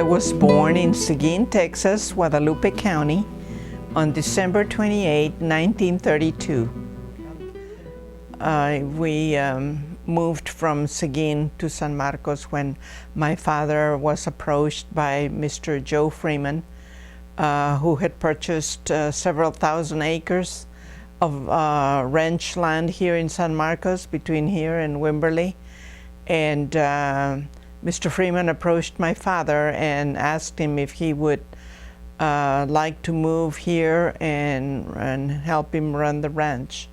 I was born in Seguin, Texas, Guadalupe County, on December 28, 1932. We moved from Seguin to San Marcos when my father was approached by Mr. Joe Freeman, who had purchased several thousand acres of ranch land here in San Marcos, between here and Wimberley. And Mr. Freeman approached my father and asked him if he would like to move here and help him run the ranch.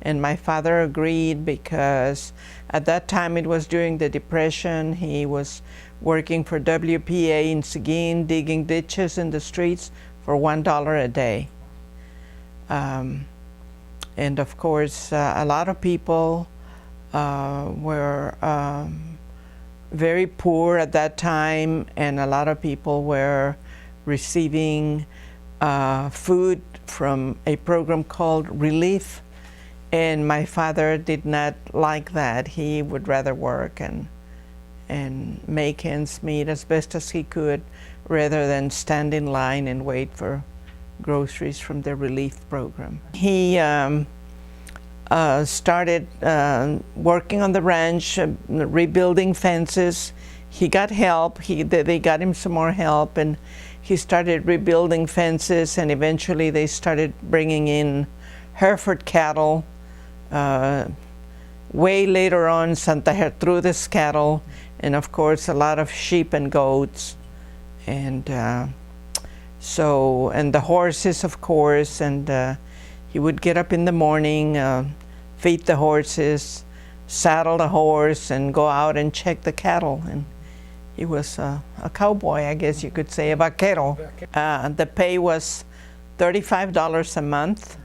And my father agreed because at that time it was during the Depression. He was working for WPA in Seguin, digging ditches in the streets for $1 a day. And of course, a lot of people were very poor at that time, and a lot of people were receiving food from a program called Relief. And my father did not like that. He would rather work and make ends meet as best as he could, rather than stand in line and wait for groceries from the relief program. He started working on the ranch, rebuilding fences. He got help. They got him some more help, and he started rebuilding fences, and eventually they started bringing in Hereford cattle. Way later on, Santa Gertrudis cattle, and of course a lot of sheep and goats, and and the horses, of course. And he would get up in the morning, feed the horses, saddle the horse, and go out and check the cattle. And he was a cowboy, I guess you could say, a vaquero. The pay was $35 a month,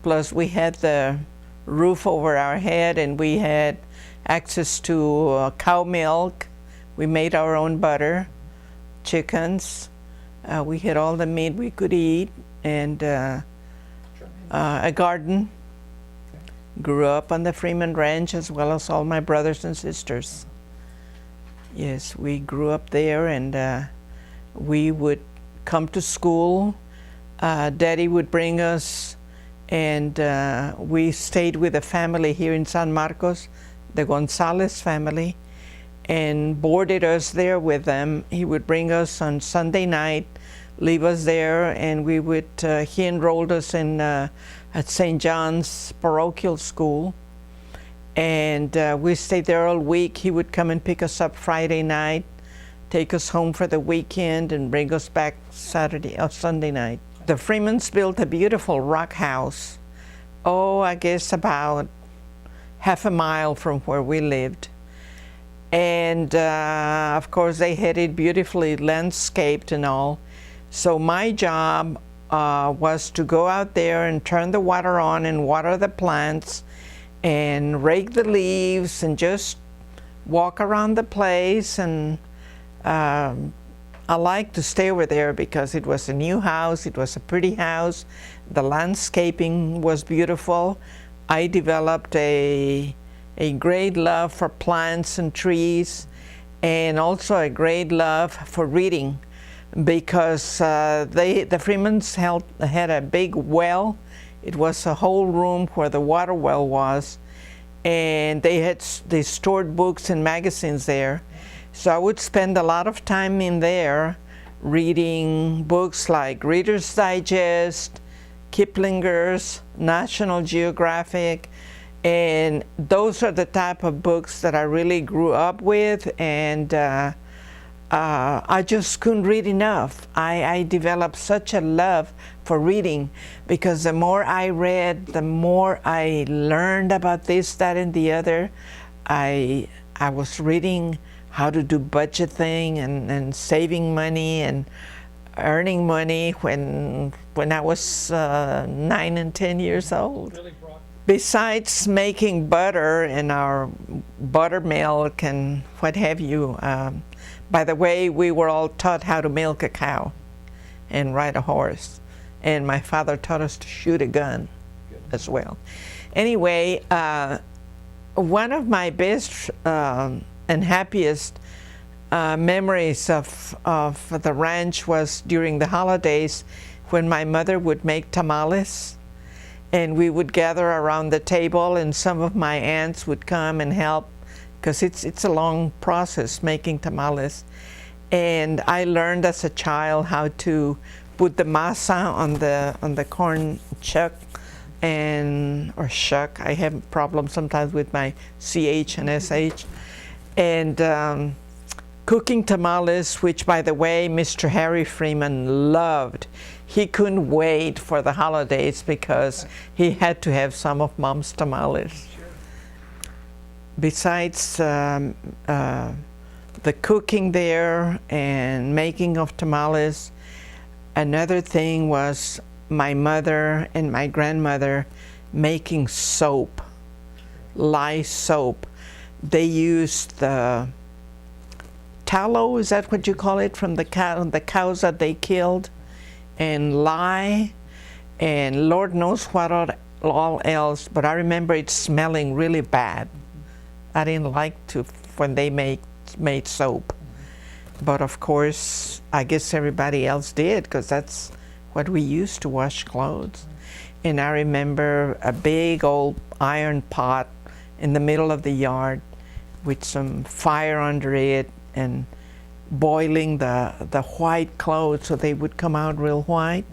plus we had the roof over our head, and we had access to cow milk. We made our own butter, chickens. We had all the meat we could eat, and a garden. Grew up on the Freeman Ranch, as well as all my brothers and sisters. Yes, we grew up there, and we would come to school. Daddy would bring us, and we stayed with a family here in San Marcos, the Gonzalez family, and boarded us there with them. He would bring us on Sunday night, leave us there, and we would, he enrolled us in at St. John's parochial school, and we stayed there all week. He would come and pick us up Friday night, take us home for the weekend, and bring us back Saturday or Sunday night. The Freemans built a beautiful rock house, I guess about half a mile from where we lived. And of course they had it beautifully landscaped and all. So my job was to go out there and turn the water on and water the plants and rake the leaves and just walk around the place. And I liked to stay over there because it was a new house, it was a pretty house, the landscaping was beautiful. I developed a great love for plants and trees, and also a great love for reading, because the Freemans had a big well. It was a whole room where the water well was, and they stored books and magazines there. So I would spend a lot of time in there reading books like Reader's Digest, Kiplinger's, National Geographic, and those are the type of books that I really grew up with, and I just couldn't read enough. I developed such a love for reading, because the more I read, the more I learned about this, that, and the other. I was reading how to do budgeting and saving money and earning money when I was 9 and 10 years old. Besides making butter and our buttermilk and what have you, by the way, we were all taught how to milk a cow and ride a horse. And my father taught us to shoot a gun as well. Anyway, one of my best and happiest memories of the ranch was during the holidays when my mother would make tamales, and we would gather around the table, and some of my aunts would come and help, because it's a long process making tamales. And I learned as a child how to put the masa on the corn chuck or shuck. I have problems sometimes with my CH and SH. And cooking tamales, which, by the way, Mr. Harry Freeman loved. He couldn't wait for the holidays because he had to have some of Mom's tamales. Sure. Besides the cooking there and making of tamales, another thing was my mother and my grandmother making soap, lye soap. They used the tallow, is that what you call it, from the cows that they killed, and lye, and Lord knows what all else, but I remember it smelling really bad. I didn't like to when they made soap. But of course, I guess everybody else did, because that's what we used to wash clothes. And I remember a big old iron pot in the middle of the yard with some fire under it and boiling the white clothes so they would come out real white.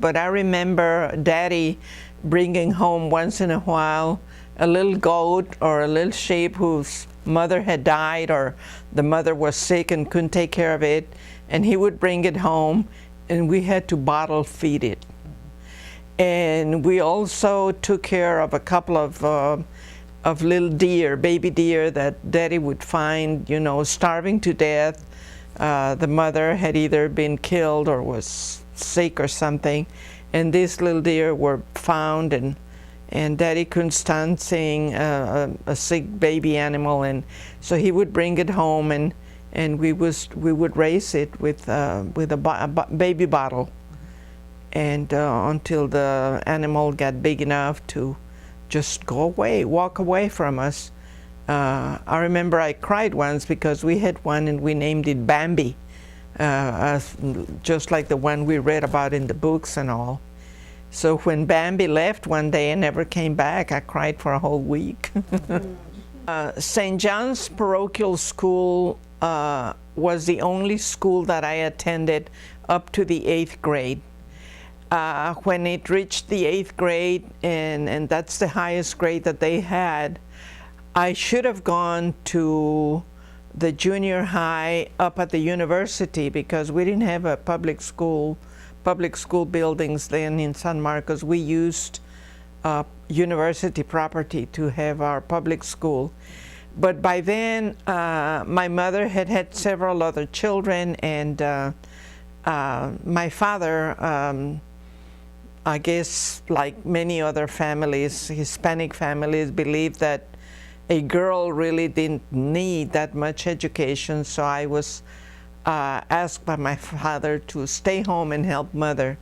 But I remember Daddy bringing home once in a while a little goat or a little sheep whose mother had died, or the mother was sick and couldn't take care of it, and he would bring it home, and we had to bottle feed it. And we also took care of a couple of little deer, baby deer, that Daddy would find, you know, starving to death. The mother had either been killed or was sick or something, and these little deer were found, and Daddy couldn't stand seeing a sick baby animal, and so he would bring it home, and we would raise it with a baby bottle, and until the animal got big enough to just walk away from us. I remember I cried once because we had one and we named it Bambi, just like the one we read about in the books and all. So when Bambi left one day and never came back, I cried for a whole week. St. John's Parochial School was the only school that I attended up to the 8th grade. When it reached the 8th grade, and that's the highest grade that they had, I should have gone to the junior high up at the university, because we didn't have a public school buildings then in San Marcos. We used university property to have our public school. But by then, my mother had several other children, and my father, I guess like many other families, Hispanic families, believed that a girl really didn't need that much education, so I was asked by my father to stay home and help Mother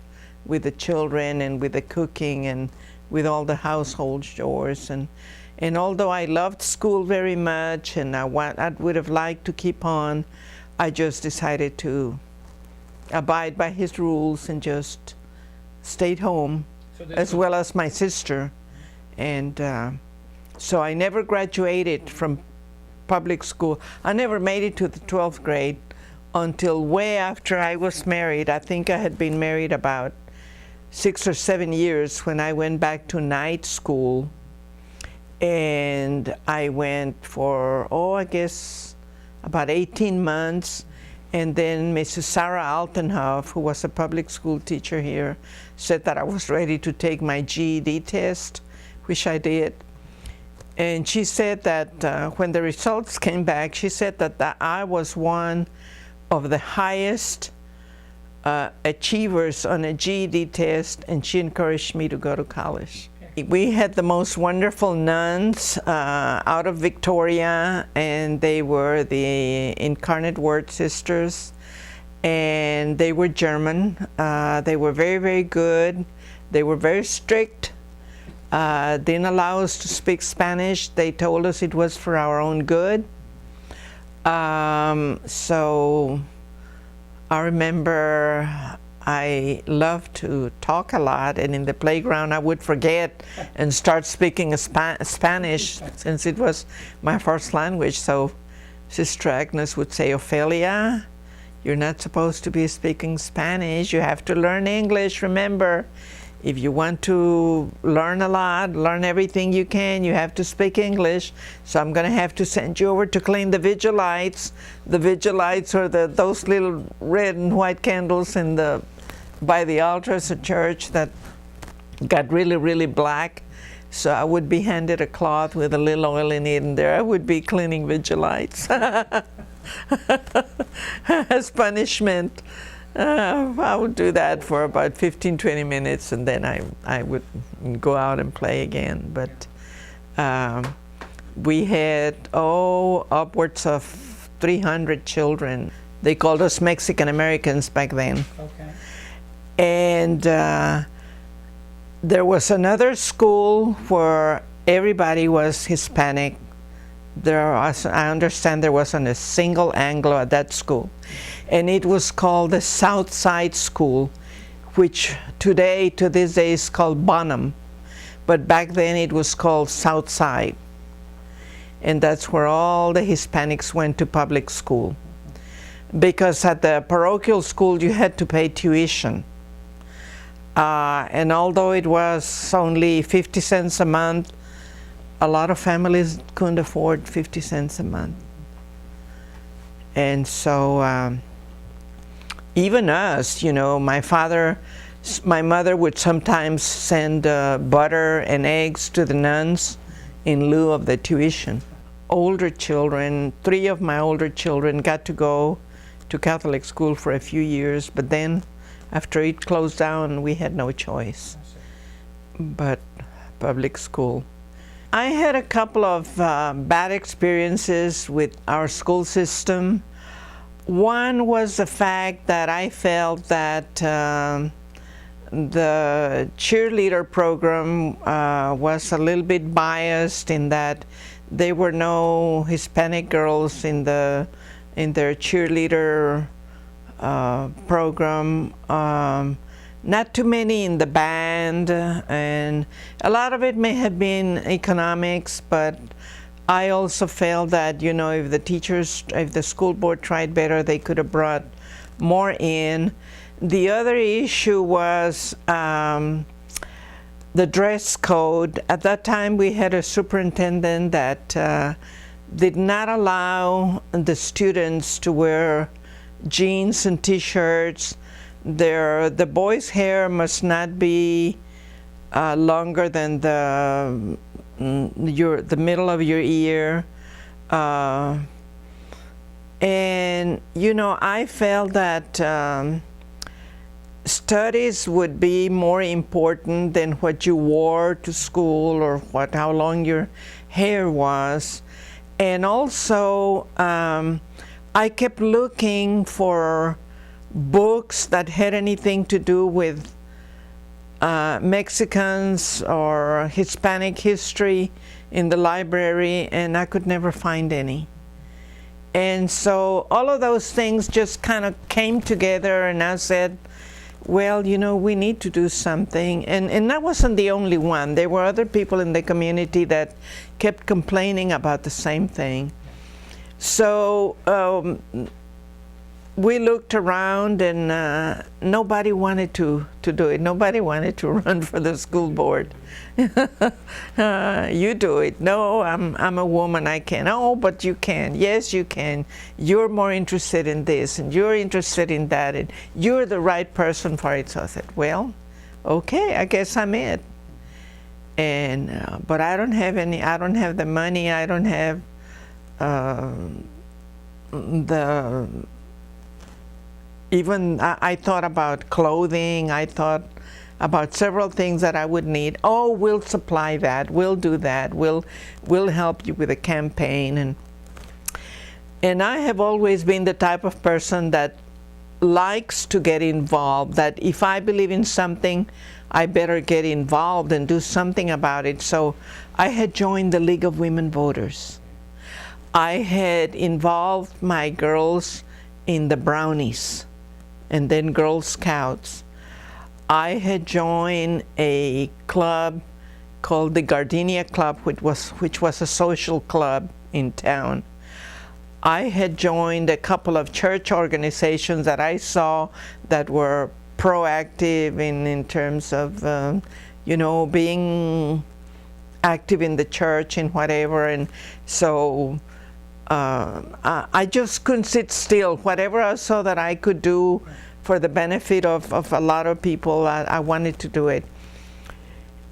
with the children and with the cooking and with all the household chores. And although I loved school very much and I would have liked to keep on, I just decided to abide by his rules and just stayed home, as well as my sister. And so I never graduated from public school. I never made it to the 12th grade until way after I was married. I think I had been married about 6 or 7 years when I went back to night school. And I went for, I guess about 18 months. And then Mrs. Sarah Altenhoff, who was a public school teacher here, said that I was ready to take my GED test, which I did. And she said that when the results came back, she said that I was one of the highest achievers on a GED test, and she encouraged me to go to college. We had the most wonderful nuns out of Victoria, and they were the Incarnate Word Sisters, and they were German. They were very, very good. They were very strict. Didn't allow us to speak Spanish. They told us it was for our own good. So I remember I loved to talk a lot, and in the playground I would forget and start speaking Spanish since it was my first language. So Sister Agnes would say, Ofelia, you're not supposed to be speaking Spanish. You have to learn English. Remember, if you want to learn a lot, learn everything you can, you have to speak English. So I'm going to have to send you over to clean the vigil lights. The vigil lights are those little red and white candles by the altars at church that got really, really black. So I would be handed a cloth with a little oil in it, and there I would be cleaning vigil lights as punishment. I would do that for about 15-20 minutes, and then I would go out and play again. But we had upwards of 300 children. They called us Mexican Americans back then. Okay. And there was another school where everybody was Hispanic. I understand there wasn't a single Anglo at that school. And it was called the South Side School, which to this day is called Bonham. But back then it was called South Side. And that's where all the Hispanics went to public school. Because at the parochial school you had to pay tuition. And although it was only 50 cents a month, a lot of families couldn't afford 50 cents a month. And so even us, my mother would sometimes send butter and eggs to the nuns in lieu of the tuition. Older children, 3 of my older children got to go to Catholic school for a few years, but then after it closed down, we had no choice but public school. I had a couple of bad experiences with our school system. One was the fact that I felt that the cheerleader program was a little bit biased in that there were no Hispanic girls in their cheerleader program. Not too many in the band, and a lot of it may have been economics, but I also felt that, if the school board tried better, they could have brought more in. The other issue was the dress code. At that time, we had a superintendent that did not allow the students to wear jeans and t-shirts. The boys' hair must not be longer than the middle of your ear. And I felt that studies would be more important than what you wore to school or how long your hair was. And also I kept looking for books that had anything to do with Mexicans or Hispanic history in the library, and I could never find any. And so all of those things just kind of came together, and I said, well, we need to do something. And I wasn't the only one. There were other people in the community that kept complaining about the same thing. So we looked around, and nobody wanted to do it. Nobody wanted to run for the school board. You do it. No, I'm a woman, I can't. Oh, but you can. Yes, you can. You're more interested in this, and you're interested in that, and you're the right person for it. So I said, well, okay, I guess I'm it. And but I don't have the money. I don't have I thought about clothing. I thought about several things that I would need. Oh, we'll supply that. We'll do that. We'll help you with a campaign. And I have always been the type of person that likes to get involved, that if I believe in something, I better get involved and do something about it. So I had joined the League of Women Voters. I had involved my girls in the Brownies and then Girl Scouts. I had joined a club called the Gardenia Club, which was a social club in town. I had joined a couple of church organizations that I saw that were proactive in terms of, you know, being active in the church and whatever. And so I just couldn't sit still. Whatever I saw that I could do for the benefit of a lot of people, I wanted to do it.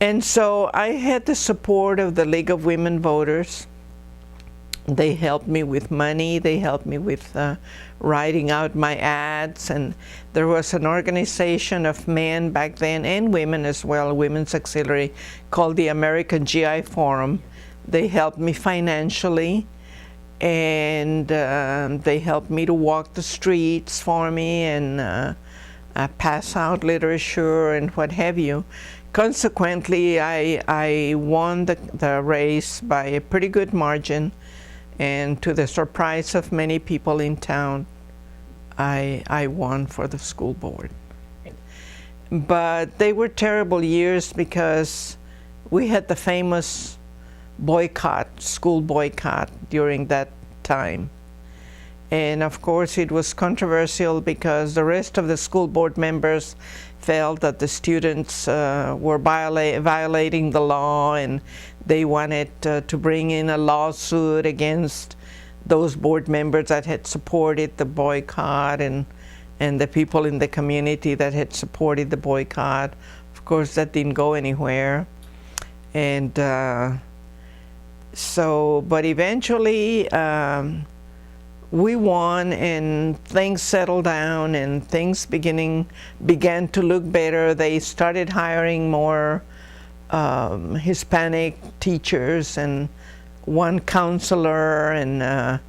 And so I had the support of the League of Women Voters. They helped me with money. They helped me with writing out my ads. And there was an organization of men back then, and women as well, Women's Auxiliary, called the American GI Forum. They helped me financially, and they helped me to walk the streets for me and pass out literature and what have you. Consequently, I won the race by a pretty good margin, and to the surprise of many people in town, I won for the school board. But they were terrible years because we had the famous boycott, school boycott during that time. And of course it was controversial because the rest of the school board members felt that the students were violating the law, and they wanted to bring in a lawsuit against those board members that had supported the boycott and the people in the community that had supported the boycott. Of course, that didn't go anywhere. And but eventually we won, and things settled down, and things began to look better. They started hiring more Hispanic teachers and one counselor and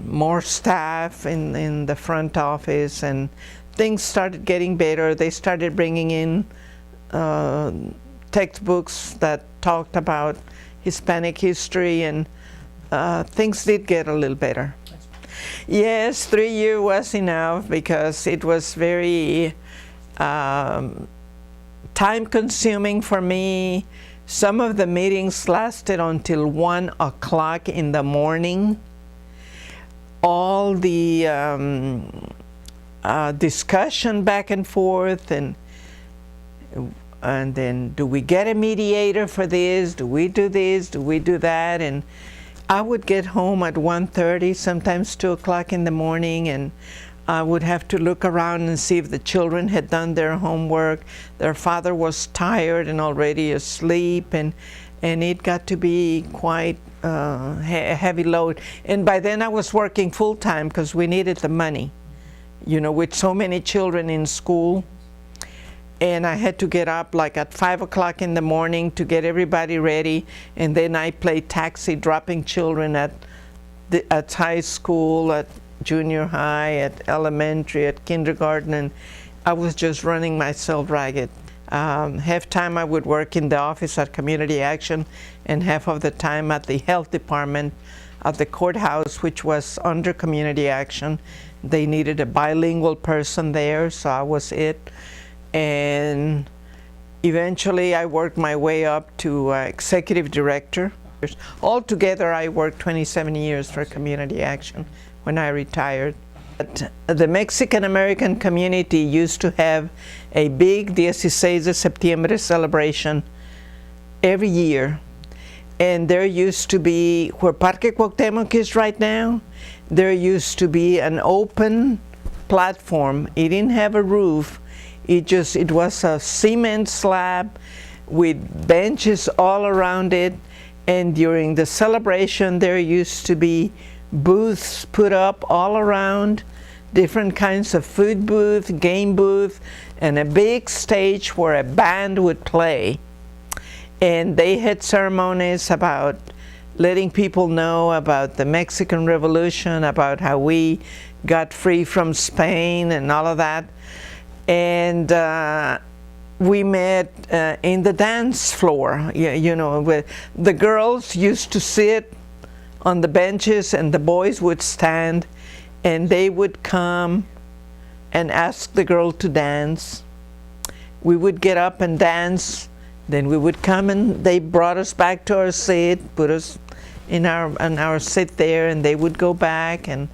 more staff in the front office, and things started getting better. They started bringing in textbooks that talked about Hispanic history, and things did get a little better. Yes, 3 years was enough because it was very time-consuming for me. Some of the meetings lasted until 1 o'clock in the morning. All the discussion back and forth, and then do we get a mediator for this? Do we do this? Do we do that? And I would get home at 1:30, sometimes 2 o'clock in the morning, and I would have to look around and see if the children had done their homework. Their father was tired and already asleep, and it got to be quite a heavy load. And by then I was working full-time because we needed the money, you know, with so many children in school. And I had to get up like at 5 o'clock in the morning to get everybody ready, and then I played taxi, dropping children at high school, at junior high, at elementary, at kindergarten, and I was just running myself ragged. Half time I would work in the office at Community Action, and half of the time at the health department at the courthouse, which was under Community Action. They needed a bilingual person there, so I was it. And eventually I worked my way up to executive director. Altogether I worked 27 years for Community Action when I retired. But the Mexican American community used to have a big 16 de Septiembre celebration every year. And there used to be, where Parque Cuauhtémoc is right now, there used to be an open platform. It didn't have a roof. It was a cement slab with benches all around it, and during the celebration there used to be booths put up all around, different kinds of food booth, game booth, and a big stage where a band would play. And they had ceremonies about letting people know about the Mexican Revolution, about how we got free from Spain and all of that. And we met in the dance floor. You know, the girls used to sit on the benches, and the boys would stand, and they would come and ask the girl to dance. We would get up and dance. Then we would come, and they brought us back to our seat, put us in our seat there, and they would go back, and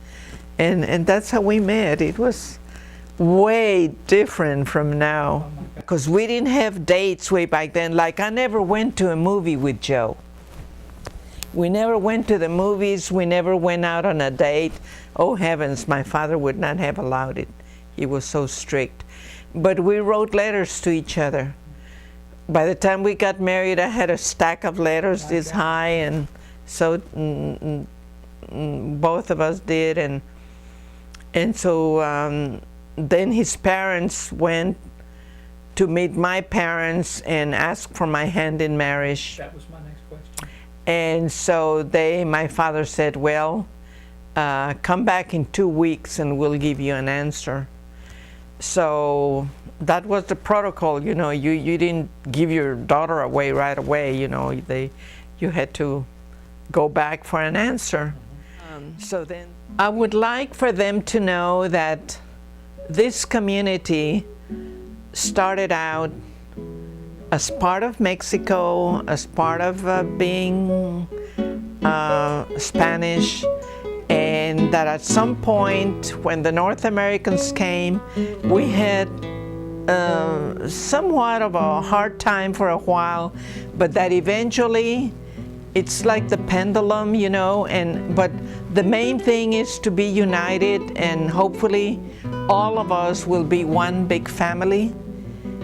that's how we met. It was way different from now, because we didn't have dates way back then. Like, I never went to a movie with Joe. We never went to the movies. We never went out on a date. Oh heavens, my father would not have allowed it. He was so strict. But we wrote letters to each other. By the time we got married, I had a stack of letters this high, and so both of us did, and so then his parents went to meet my parents and ask for my hand in marriage. That was my next question. And so my father said, well, come back in 2 weeks and we'll give you an answer. So that was the protocol, you know. You didn't give your daughter away right away, you know. You had to go back for an answer. So then I would like for them to know that this community started out as part of Mexico, as part of being Spanish, and that at some point when the North Americans came, we had somewhat of a hard time for a while, but that eventually it's like the pendulum, you know, but the main thing is to be united, and hopefully all of us will be one big family,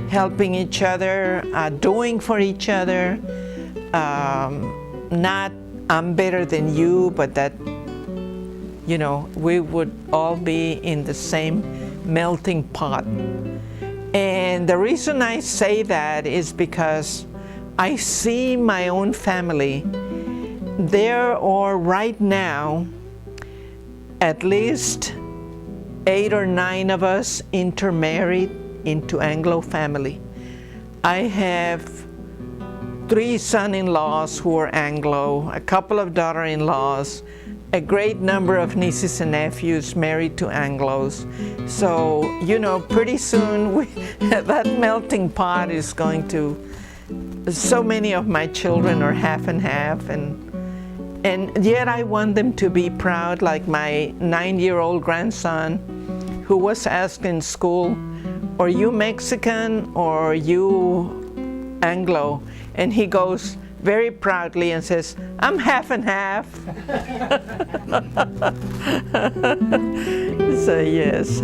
helping each other, doing for each other, not I'm better than you, but that, you know, we would all be in the same melting pot. And the reason I say that is because I see my own family. There are right now at least 8 or 9 of us intermarried into Anglo family. I have 3 son-in-laws who are Anglo, a couple of daughter-in-laws, a great number of nieces and nephews married to Anglos. So, you know, pretty soon that melting pot is going to, so many of my children are half and half, and yet I want them to be proud, like my 9-year-old grandson, who was asked in school, are you Mexican or are you Anglo? And he goes very proudly and says, I'm half and half. So yes.